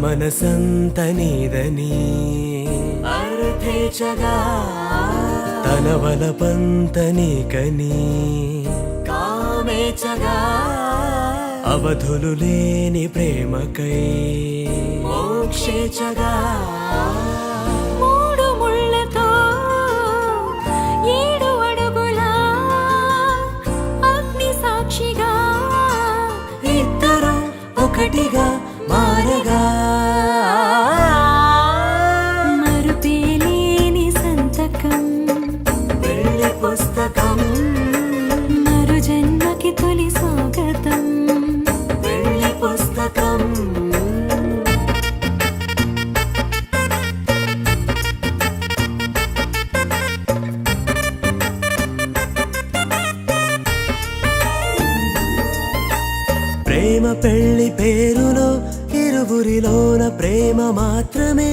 మనసంత నీదని అర్థేచగా తన వలపంత నీకని కామేచగా అవధులు లేని ప్రేమకై మోక్షేచగా మూడు ముళ్ళతో 7 అడుగుల అగ్ని సాక్షిగా ఇద్దరు ఒకటిగా మారగా మరుపేలేని సంతకం పెళ్లి పుస్తకం మరు జన్మకి తొలి స్వాగతం పెళ్లి పుస్తకం ప్రేమ పెళ్లి పేరులో ఇరువురిలోన ప్రేమ మాత్రమే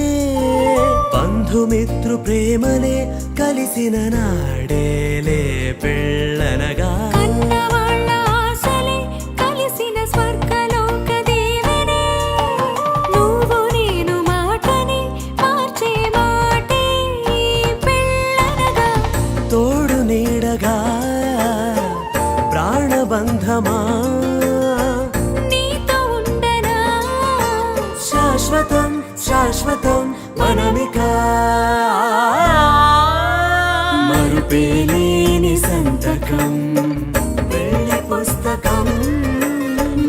బంధుమిత్రు ప్రేమలే కలిసిన నాడేలే పెళ్ళనగా కన్నవాళ్ళ ఆశలే కలిసిన స్వర్గలోక దీవెనే నువ్వు నేను మాటని మార్చే మాటే పెళ్ళనగా తోడు నీడగా ప్రాణబంధమా నీతో ఉండనా శాశ్వతం శాశ్వతం మనమిక మరుపేలేని సంతకం పెళ్లి పుస్తకం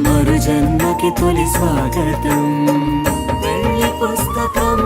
మరు జన్మకి తొలి స్వాగతం పెళ్లి పుస్తకం